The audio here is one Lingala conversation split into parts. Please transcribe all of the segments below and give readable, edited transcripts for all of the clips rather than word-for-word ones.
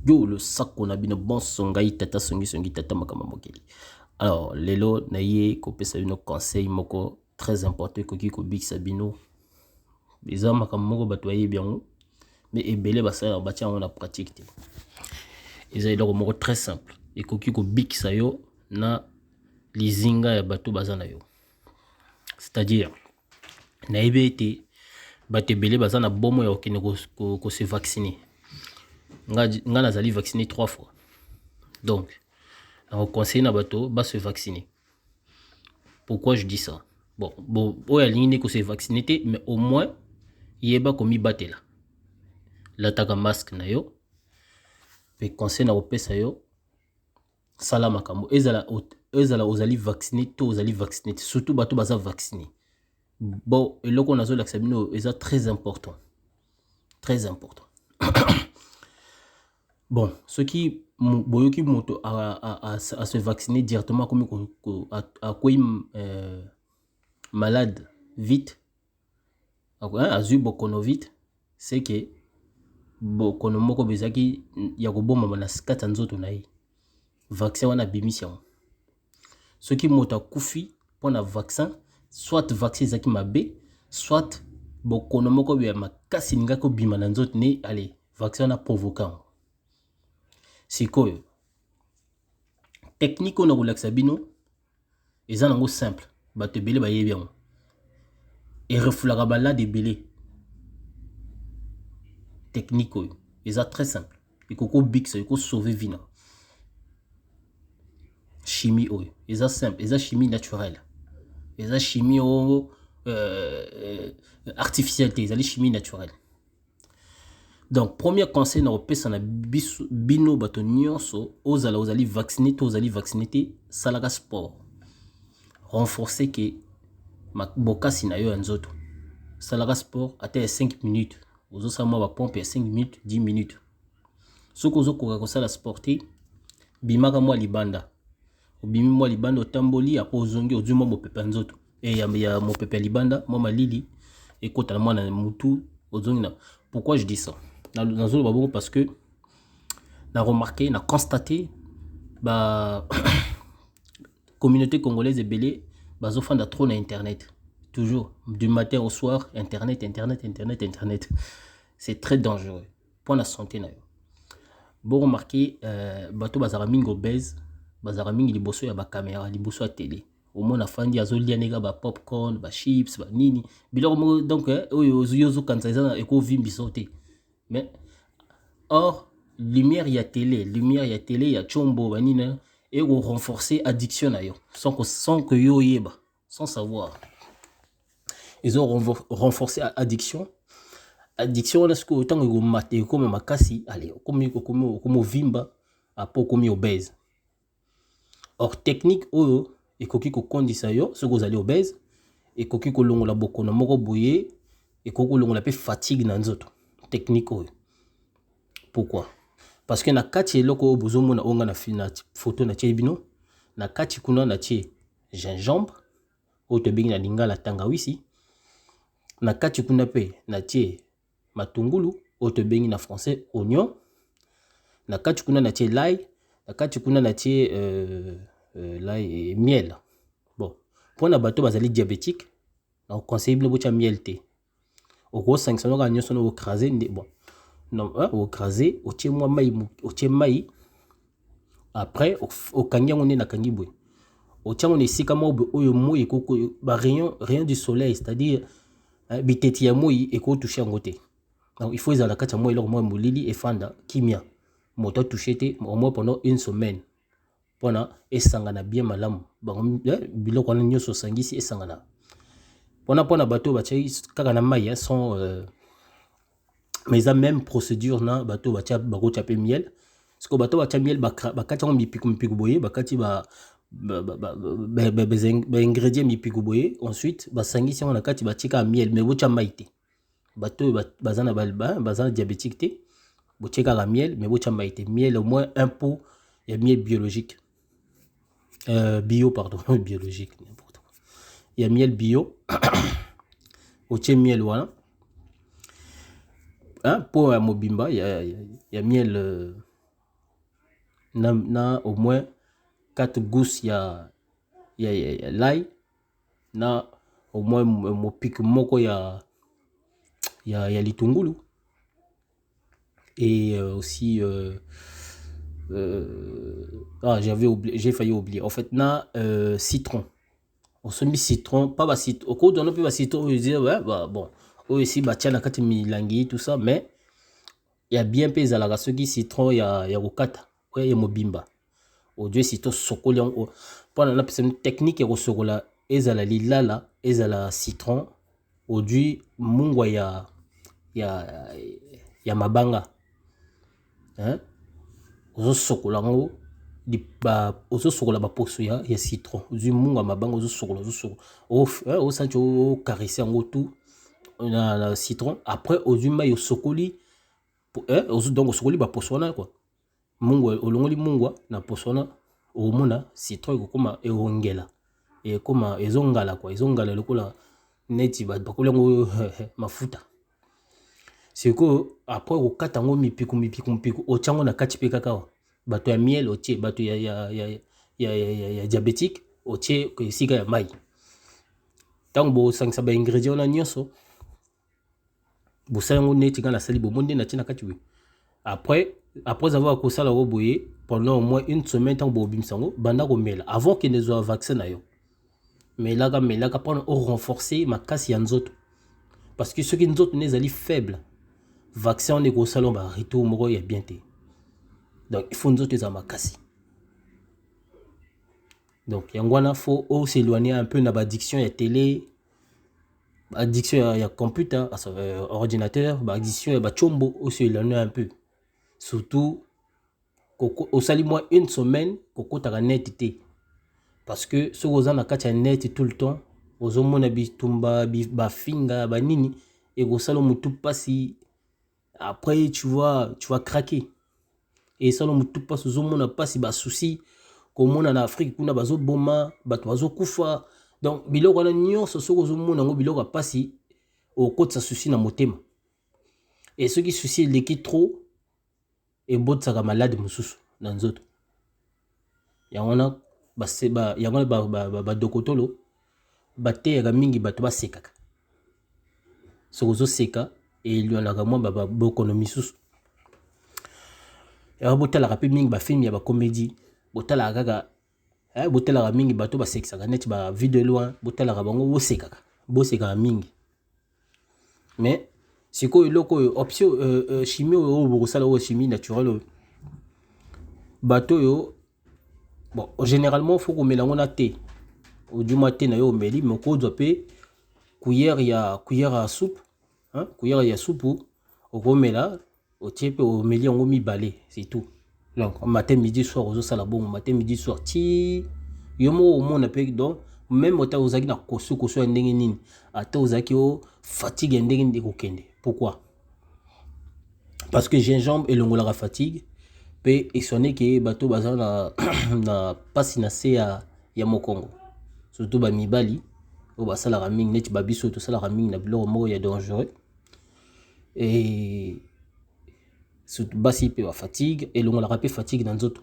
Yo, le sac qu'on a bien bon songai tata songi tata makama mokeli. Alors, lelo na ye ko pesa bino conseil moko très important ko ki ko big sabino. Eza makama moko bato aye bien mais ebele basala batia on a pratique te. Eza eloko moko très simple. Et ko ki ko big sayo na lizinga ya bato bazana yo. C'est-à-dire na ebete bato ebele bazana bomo ya okene ko se vacciner. Nga nazali vacciné 3 fois. Donc, on conseille na bato ba se vacciner. Pourquoi je dis ça? Bon, il y a ligne que se vacciner, mais au moins, il y a pas comme il battait là. L'attaque masque na yo. Et conseil na opesa yo. Salama kamo. Ezala ozali vacciner, to ozali vacciner. Surtout bato baza vacciner. Bon, et là qu'on a zo l'axamino, c'est très important. Très important. Bon, ceux qui boyoki moto à se vacciner directement comme à quoi malade vite à zu bokono vite c'est que bokono moko bezaki ya koboma na skata nzoto na ye vaccin wana bimisia ceux qui moto kufi pour na vaccin soit vaccin zaki mabe soit bokono moko be makasi ninga ko bima na nzoto ne allez vaccin na provoquant sikoyo technique on a relaxa bino eza nango simple bato ebele bayebi yango et refulaka balade ebele technique oyo eza très simple ekoko bikisa eko sauver vina chimie oyo eza simple eza chimie naturelle eza chimie oyo artificielle te ezali chimie naturelle. Donc premier conseil na opesa na bino bato nyonso ozala ozali vacciné to ozali vacciné te salaka sport renforcer que bokasi na yo ya nzoto salaka sport ata 5 minutes ozosala ba pompe ya 5 minutes 10 minutes soki ozokoka kosala sport te bimaka mwa libanda obimi mwa libanda otamboli apo ozongi ozwi mwa mopepe ya nzoto ya mopepe ya libanda mwa malili ekota na mwana mutu ozongi na. Pourquoi je dis ça? Nazoloba bongo parce que na remarqué na constaté ba communauté congolaise ebele bazofanda trop na internet toujours du matin au soir internet. C'est très dangereux pour la santé na yo. Bon remarqué bato bazara mingi obèse bazara mingi liboso ya ba caméra liboso ya télé au moins na fandi azolia nega ba popcorn ba chips ba nini biloko donc oyo yozo kanza eza eko vimbi sauté mais or lumière ya télé ya chombo ba nina et renforcer addiction na yo sans que yo yeba sans savoir ils ont renforcé addiction on a ce que autant que maté comme makasi allez comme vimba apo comme obèse. Or technique oyo ekoki ko kondisa yo ce que vous allez obèse ekoki ko longola bokono moko boye ekoki ko longola pe fatigue na nzoto technique oyo. Pourquoi? Parce que na kati eloko bozo mona onga na photo na tchebino na kati kuna na tche gingembre o te bengi na lingala tangawisi na kati kuna pe na tche matungulu o te bengi na français oignon na kati kuna na tche l'ail na kati kuna na tche l'ail et miel. Bon pour na bato bazali diabétique na conseil bino bocha miel te au gros 500 ka nyoso no écraser bon non au écraser au tche mai après au kangi on na kangi boy au tche on esika mo oyo moyi koko ba rayon du soleil c'est-à-dire biteti ya moyi eko toucher ngote. Donc il faut ils à la kati ya moyi loko mo molili et fanda kimia moto toucher te au moins pendant une semaine pona esangana bien malamu biloko wana nyoso sangisi esangana pona bato batie kaka na mai sans mais ça même procédure na bato batia bako chape miel parce que bato batia miel bakati on mipiku boye bakati ba ingrédients mipiku boye ensuite basangisi on na kati batika miel mais bocha maite bato bazana bazana diabétique te botika la miel mais bocha maite miel au moins un pot et miel biologique bio pardon biologique n'importe quoi il y a miel bio au miel voilà hein pour mobimba il y a miel na au moins 4 gousses ya l'ail, na au moins mo pic moko ya litungulu, et aussi j'ai failli oublier en fait, na citron. On se met citron, pas citron, au cours de notre citron, je dis ouais, bah bon, aussi bah tiens la carte milangi tout ça, mais il y a bien pesé à la ceux qui citron, il y a okata, ouais, il y a mobimba. Au dieu citron sokoli en pendant la technique et sokola ezala lilala, ezala citron, au dieu mungwa ya mabanga, hein, ozo sokola ngo di ba ozo sokola ba poso ya citron, du mungwa mabanga ozo sokola o sancho o caresser ngo tout na citron, après ozu ma yo sokoli, ozu donc sokoli ba poso na quoi, mungwa olongoli mungwa na poso na omona citron ekoma eongela et koma ezongala quoi, ezongala lokola neti ba bakola ngo mafuta. C'est que après au katango mipiku ochango na kati pe kakao, bato ya miel otie, bato ya diabétique otie ko sika ya mai. Tango bo sangisa ba ingrédients na nyonso bo sango neti kana sali bo monde na tina kati we. Après avoir causé la roboye pendant au moins une semaine, tant que sango banda mela avant qu'il ne soit vaccin yo. Mais là prendre au renforcer ma casse yanzoto, parce que ceux qui nous autres n'est ali faible vaccin on est au salon ba rito moko ya bien té, donc il faut nous autres za ma casse. Donc yangwana faut s'éloigner un peu na ba addiction ya télé, addiction ya computer, ordinateur, ba addiction ya ba chombo au s'éloigner un peu. Surtout au sali moi une semaine koko ta net té, parce que ce aux en a katia net tout le temps aux hommes bitumba ba finga ba nini et au salon mutu pasi, après tu vas craquer, et salon mutu pas aux hommes na pasi ba souci comme on en Afrique kuna bazo boma bato bazo kufa, donc biloko na nyonso so aux hommes ngo biloko pasi au côté sa souci na motema, et ceux qui souci l'équipe trop et bot saka malade mususu na nzoto yangona baseba yangona ba dokotolo bate ya mingi bato basekaka sokozo seka et lui on a vraiment ba économie susu ya botala rapide mingi ba film ya ba comédie botala kaka botala mingi bato basekaka net ba vidéo loin botala bango boseka mingi, mais siko eloko option chimie o bokosala o chimie naturelle bato yo bon généralement faut qu'on mélange na thé ou du matin na yo meli mais ko dope cuillère à soupe, hein, cuillère ya soupe au komela au type au meli ngo mi balé, c'est tout. Donc matin midi soir ozo sala bon matin midi soir ti yomo au monde pe donc même ota ozaki na kosu ndenge nini ata ozaki o fatigue ndenge ndeko kokende. Pourquoi? Parce que gingembre elongola la fatigue pe esone ke bato baza na pasi na se ya mokongo, surtout ba mibali o basala raming net babiso to sala raming na biloko moko ya dangereux, et surtout basi pe ba fatigue elongola pe fatigue na nzoto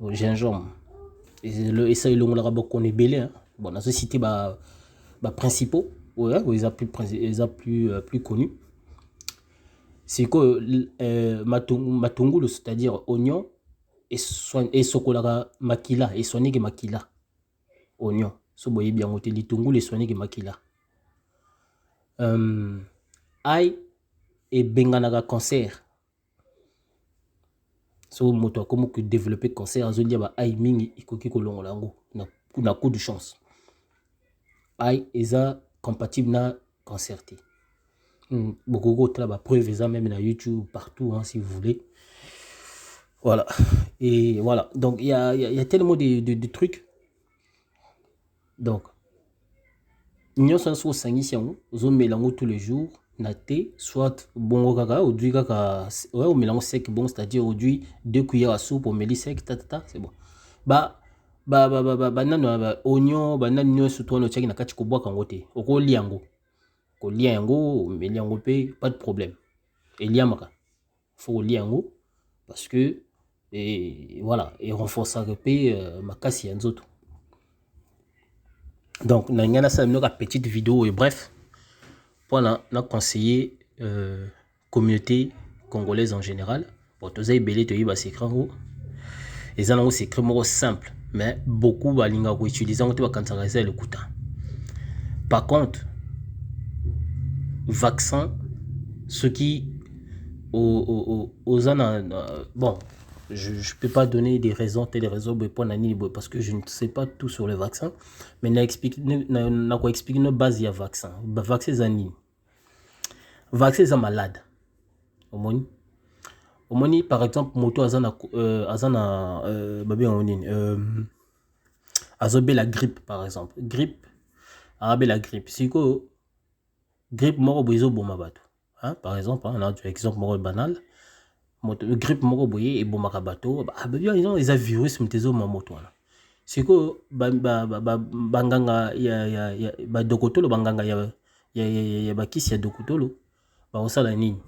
au gingembre, et ça elongola ba koné belé, hein. Bon na société ba principaux ouais ils a plus connu, c'est que matungulu, c'est-à-dire oignon et sokolaka makila et soigner que makila oignon so boye bien ngote litungulu et soigner que makila, ail et benganaka cancer, so moto comme que développer cancer azolia ba ail mingi ikoki kolongola ngo na coup de chance, ail eza compatible na cancer té. Beaucoup de preuves ça même na YouTube partout, hein, si vous voulez, voilà, et voilà, donc il y a tellement de trucs, donc nous sommes sur sangition zo mélange tous les jours na thé, soit bon kaka ou du kaka ouais au mélange sec bon, c'est-à-dire aujourd'hui 2 cuillères à soupe au méli sec c'est bon, ba nano oignon ba nano surtout no tchaki na kati ko boka ngote oko liango ko liango meliango pe pas de problème, et liamaka faut liango parce que et voilà, et renforcer ma casse et nzoto. Donc na ngana ça une petite vidéo et bref pour na conseiller communauté congolaise en général. Bon, tous les belés te y va s'écrire et ça c'est écrit simple mais beaucoup va linga ko utiliser on te va quand le kuta. Par contre vaccin ceux qui aux bon je peux pas donner des raisons parce que je ne sais pas tout sur le vaccin mais na expliquer nos bases ya vaccin zani vaccin za malade omoni par exemple moto azana azobe la grippe par exemple grippe arabe la grippe siko grippe moko boizo boma bato hein par exemple on a un exemple moko banal grippe moko boye et bomaka bato ils ont virus mtezo mamoto wana siko banganga ya dokotolo banganga ya bakisi ya dokotolo ba osala nini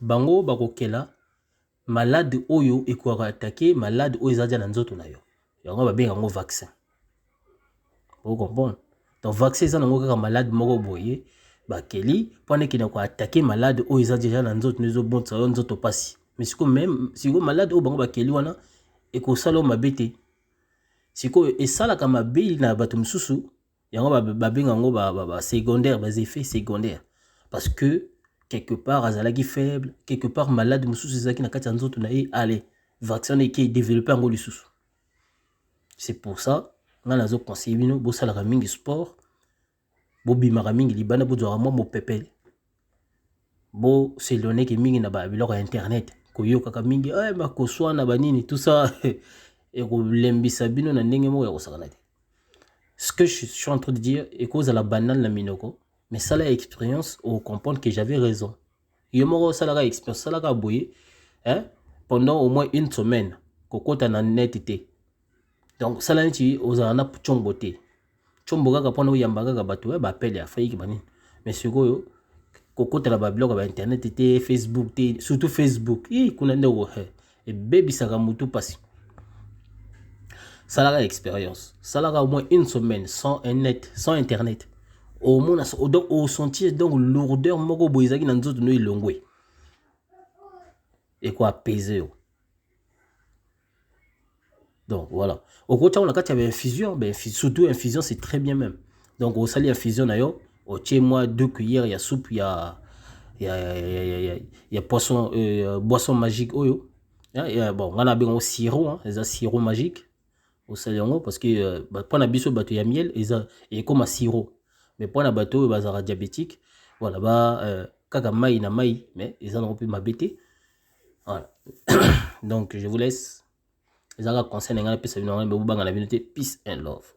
bango bakokela malade oyo ekoka attaquer malade oyo ezadia na nzoto na yo yango babenga ngo vaccin. Vous comprenez? Donc vaccin ça nango kaka malade moko boye bakeli pone kina ko attaquer malade oyo ezadia na nzoto nezo bonsa yo nzoto pasi. Mais siko malade oyo bango bakeli wana ekosala mabete siko esala kama mabe na bato msusu yango babenga ngo ba secondaire bas effets secondaires parce que quelque part azalaki faible quelque part malade mususu ezaki na kati ya nzoto na ye allez vaccin qui développer ngo lisusu. C'est pour ça nga nazo conseiller bino bo sala ka mingi sport bo bimaka mingi libana bo zwa mo pepele bo selone ke mingi na ba biloko ya internet koyoka ka mingi ba koswana banini tout ça et ko lembisa bino na ndenge mo ya kosakana te. Ce que je suis en train de dire est cause à la banane la minoko. Mais ça, l'expérience, on comprend que j'avais raison. Il y a ça la expérience, ça la boye, hein, pendant au moins une semaine, koko na net été. Donc ça la neti aux ana chombote. Chomboga ka pona yambaga ka batu ba appel ya faiki bani. Mais siko koko ta ba blog ba internet été Facebook surtout Facebook. Kuna ndeko et baby saka mutu pasi. Ça la expérience. Ça la au moins une semaine sans internet. Au moins au sentir donc lourdeur moko boizaki na nzoto no ilongwe et quoi apaiser. Donc voilà au côté on a quand il y avait infusion surtout infusion c'est très bien même donc au sali infusion na yo au tie moi 2 cuillères il y a soupe il y a poisson boisson magique oyo bon on a bien au sirop hein les sirop magique au sali parce que pour na biso bato ya miel et comme un sirop. Mais pour les bateaux, ils sont diabétiques. Voilà, kaka mai na mai, mais ils ont pu m'habiter. Voilà. Donc, je vous laisse. Les gens conseillent, peace and love.